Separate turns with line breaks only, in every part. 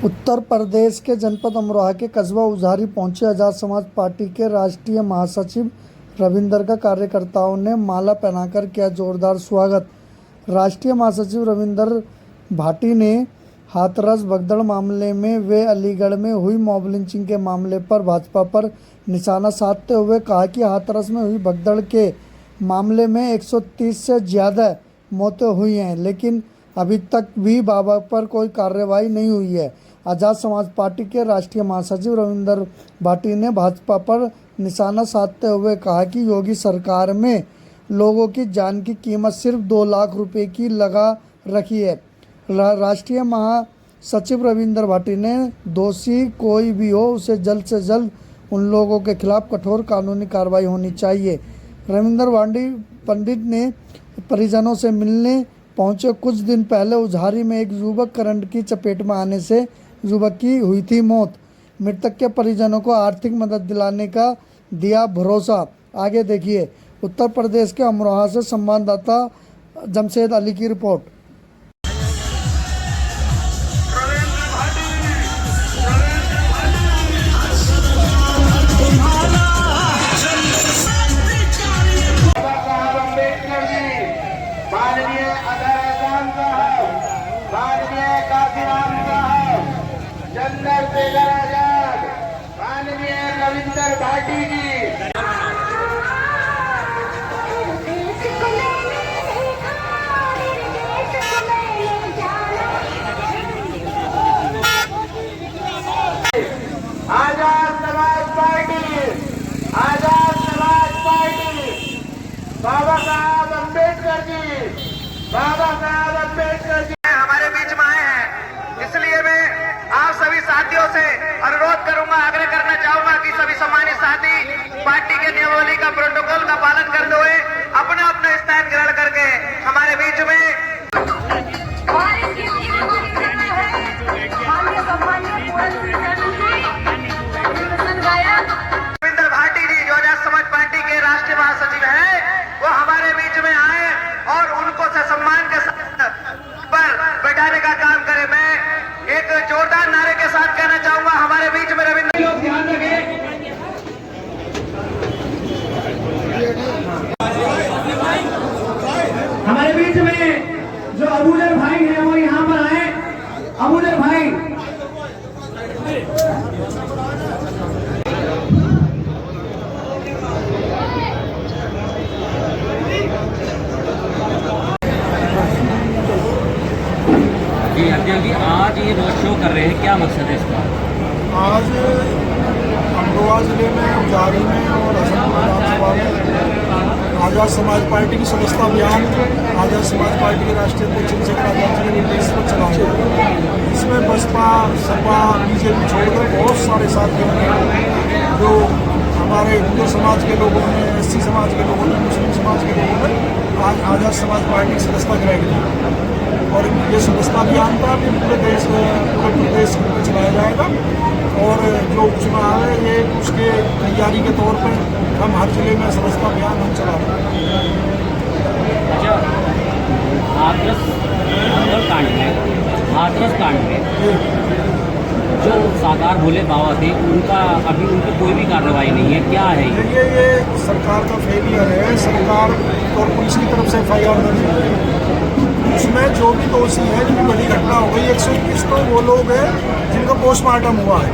उत्तर प्रदेश के जनपद अमरोहा के कस्बा उजारी पहुंचे आज़ाद समाज पार्टी के राष्ट्रीय महासचिव रविंदर का कार्यकर्ताओं ने माला पहनाकर किया जोरदार स्वागत। राष्ट्रीय महासचिव रविंदर भाटी ने हाथरस भगदड़ मामले में व अलीगढ़ में हुई मॉब लिंचिंग के मामले पर भाजपा पर निशाना साधते हुए कहा कि हाथरस में हुई भगदड़ के मामले में 130 से ज़्यादा मौतें हुई हैं, लेकिन अभी तक भी बाबा पर कोई कार्रवाई नहीं हुई है। आज़ाद समाज पार्टी के राष्ट्रीय महासचिव रविंदर भाटी ने भाजपा पर निशाना साधते हुए कहा कि योगी सरकार में लोगों की जान की कीमत सिर्फ 2 लाख रुपए की लगा रखी है। राष्ट्रीय महासचिव रविंदर भाटी ने दोषी कोई भी हो उसे जल्द से जल्द उन लोगों के खिलाफ कठोर कानूनी कार्रवाई होनी चाहिए। रविंदर भाटी पंडित ने परिजनों से मिलने पहुंचे। कुछ दिन पहले उजारी में एक युवक करंट की चपेट में आने से युवक की हुई थी मौत। मृतक के परिजनों को आर्थिक मदद दिलाने का दिया भरोसा। आगे देखिए उत्तर प्रदेश के अमरोहा से संवाददाता जमशेद अली की रिपोर्ट।
माननीय रविंदर भाटी जी आजाद समाज पार्टी, आजाद समाज पार्टी, बाबा साहब अम्बेडकर जी, बाबा साहब अम्बेडकर जी हमारे बीच में आए हैं। इसलिए मैं आप सभी साथियों से अनुरोध करूंगा, आग्रह करना चाहूंगा कि सभी सम्मानित साथी पार्टी के नियमावली का प्रोटोकॉल का पालन करते हुए अपना अपना स्थान ग्रहण करके हमारे बीच में रविंदर भाटी जी जो आजाद समाज पार्टी के राष्ट्रीय महासचिव हैं, वो हमारे बीच में आए और उनको से सम्मान के साथ पर बैठाने का काम करें। मैं एक जोरदार नारे के साथ कहना चाहूंगा, हमारे बीच में रविंदर लोग ध्यान रखें। हमारे बीच में जो अबूजर भाई हैं वो यहाँ पर आए। अबूजर भाई
जी अध्यक्ष जी, आज ये रोड शो कर रहे हैं, क्या मकसद है इसका?
आज अमरोहा जिले में उजारी में और हसनपुर विधानसभा में आज़ाद समाज पार्टी की सदस्यता अभियान आज़ाद समाज पार्टी के राष्ट्रीय अध्यक्ष चंद्रशेखर आजाद जी के निर्देश पर चलाया गया। इसमें बसपा, सपा, बीजेपी छोड़कर बहुत सारे साथी हैं जो हमारे हिंदू समाज के लोगों ने, एससी समाज के लोगों ने, मुस्लिम समाज के लोगों ने आज आज़ाद समाज पार्टी की सदस्यता ग्रहण की और ये सदस्यता अभियान का भी पूरे प्रदेश में चलाया जाएगा। और जो चुनाव है ये उसके तैयारी के तौर पर हम हर जिले में सदस्यता अभियान हम चला रहे हैं।
हाथरस कांड में जो साकार भोले बाबा थे उनका अभी उनकी कोई भी कार्रवाई नहीं है, क्या है
ये सरकार का फेलियर है। सरकार और पुलिस की तरफ से FIR दर्ज है, उसमें जो भी दोषी है, जो बड़ी घटना हो गई 121 तो वो लोग हैं जिनका पोस्टमार्टम हुआ है।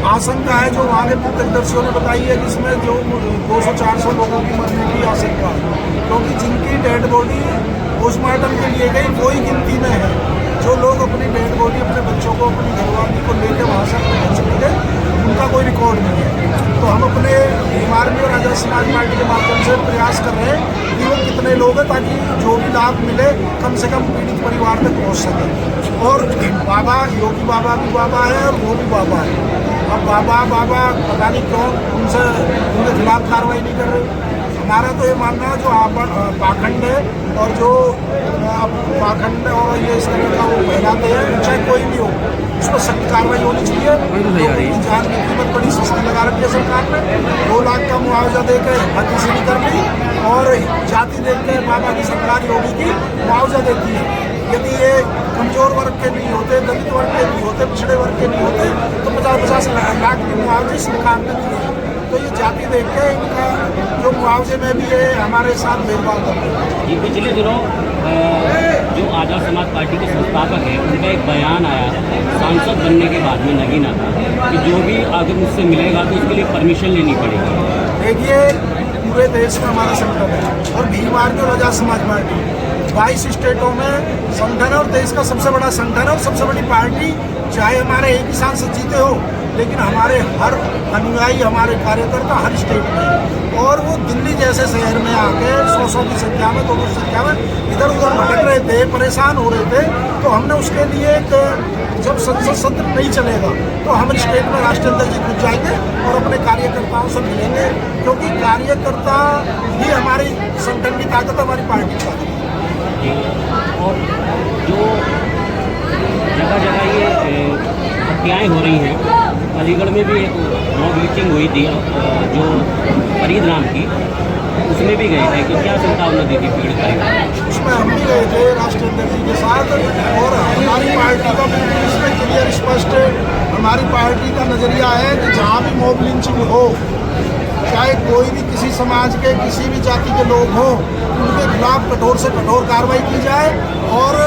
आशंका है जो वहाँ के प्रत्यक्षदर्शियों ने बताई है कि इसमें जो 200-400 लोगों की मरने की आशंका है, क्योंकि जिनकी डेड बॉडी पोस्टमार्टम के लिए गई वही गिनती में है। जो लोग अपनी डेड बॉडी अपने बच्चों को, अपनी घरवाली को लेकर वहाँ से अपने चले गए, उनका कोई रिकॉर्ड नहीं है। तो हम अपने आर्मी और आज़ाद समाज पार्टी के माध्यम से प्रयास कर रहे हैं कि वो कितने लोग हैं ताकि जो भी लाभ मिले कम से कम पीड़ित परिवार तक पहुँच सके। और बाबा, योगी बाबा भी बाबा है और वो भी बाबा है। अब बाबा पता नहीं क्यों उनके खिलाफ कार्रवाई नहीं कर रहे। हमारा तो ये मानना है जो पाखंड है और जो पाखंड और ये इस तरह का वो फैलाते हैं, चाहे कोई भी हो, उस पर सख्त कार्रवाई होनी चाहिए। जान की कीमत बड़ी सस्ती लगा रखी है सरकार ने। 2 लाख का मुआवजा देकर हद से नहीं कर ली और जाति देख के बाबा की सरकार योगी की मुआवजा देती है। यदि ये कमजोर वर्ग के नहीं होते, दलित वर्ग के नहीं होते, पिछड़े वर्ग के नहीं होते तो 50-50 लाख के मुआवजे सरकार ने दिए। तो ये जाति देख के इनका जो मुआवजे में भी ये हमारे साथ भेदभाव करते हैं।
ये पिछले दिनों जो आज़ाद समाज पार्टी के संस्थापक हैं उनका एक बयान आया सांसद बनने के बाद में नगीना था कि जो भी अगर मुझसे मिलेगा तो उसके लिए परमिशन लेनी पड़ेगी।
देखिए, पूरे देश में हमारा संगठन है और भीड़ मार के आज़ाद समाज पार्टी 22 स्टेटों में संगठन है और देश का सबसे बड़ा संगठन है और सबसे बड़ी पार्टी। चाहे हमारे एक ही सांसद जीते हो, लेकिन हमारे हर अनुयायी, हमारे कार्यकर्ता हर स्टेट में, और वो दिल्ली जैसे शहर में आके 100 की संख्या में, 200 की संख्या में इधर उधर भटक रहे थे, परेशान हो रहे थे। तो हमने उसके लिए एक, जब संसद सत्र नहीं चलेगा तो हम स्टेट में राष्ट्रीय अध्यक्ष जी खुद जाएंगे और अपने कार्यकर्ताओं से मिलेंगे, क्योंकि कार्यकर्ता ही हमारी संगठन की ताकत, हमारी पार्टी की ताकत है।
और जो जगह जगह ये हत्याएँ हो रही हैं, अलीगढ़ में भी एक मॉब लिंचिंग हुई थी जो फरीद राम की, उसमें भी गए थे कि क्या चेतावनी दी थी पीड़ित परिवार?
उसमें हम भी गए थे राष्ट्रीय अध्यक्ष जी के साथ, और हमारी पार्टी का बिल्कुल इसमें क्लियर स्पष्ट हमारी पार्टी का नज़रिया है कि जहाँ भी मॉब लिंचिंग हो, चाहे कोई भी किसी समाज के, किसी भी जाति के लोग हों, उनके खिलाफ कठोर से कठोर कार्रवाई की जाए और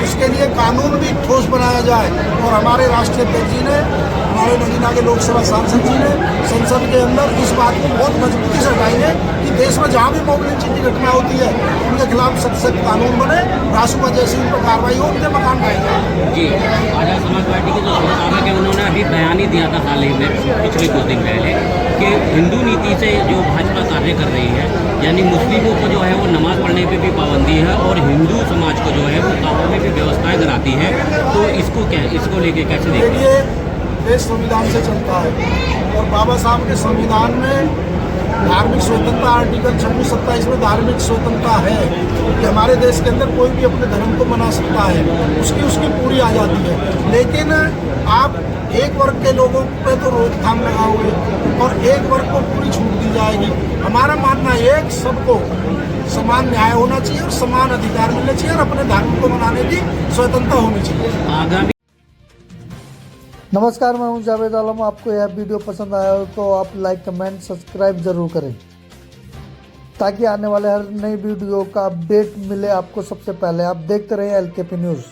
उसके लिए कानून भी ठोस बनाया जाए। और हमारे राष्ट्रीय अध्यक्ष जी ने, हमारे नगीना के लोकसभा सांसद जी ने संसद के अंदर इस बात को बहुत मजबूती से उठाएंगे कि देश में जहाँ भी मॉब लिंचिंग की घटना होती है उनके खिलाफ सख्त सख्त कानून बने, रासुका जैसी उन पर कार्रवाई हो, उनके मकान ढाए जाए।
जी, आज़ाद समाज पार्टी के जो संस्थापक है उन्होंने अभी बयान ही दिया था हाल ही में, पिछले कुछ दिन पहले, कि हिंदू नीति से जो भाजपा कार्य कर रही है, यानी मुस्लिमों को जो है वो नमाज पढ़ने पे भी पाबंदी है और हिंदू समाज को जो है वो कामों में भी व्यवस्थाएं कराती है। तो इसको लेके कैसे देखिए?
देश संविधान से चलता है और बाबा साहब के संविधान में धार्मिक स्वतंत्रता, आर्टिकल 26-27 में धार्मिक स्वतंत्रता है कि हमारे देश के अंदर कोई भी अपने धर्म को मना सकता है, उसकी पूरी आज़ादी है। लेकिन आप एक वर्ग के लोगों पे तो रोकथाम लगाओगे और एक वर्ग को पूरी छूट दी जाएगी। हमारा मानना है कि सबको समान न्याय होना चाहिए और समान अधिकार मिलने चाहिए और अपने धर्म को मनाने की स्वतंत्रता होनी चाहिए।
आगामी
नमस्कार, मैं हूं जावेद आलम। आपको यह वीडियो पसंद आया हो तो आप लाइक, कमेंट, सब्सक्राइब जरूर करें ताकि आने वाले हर नई वीडियो का अपडेट मिले आपको सबसे पहले। आप देखते रहें LKP न्यूज़।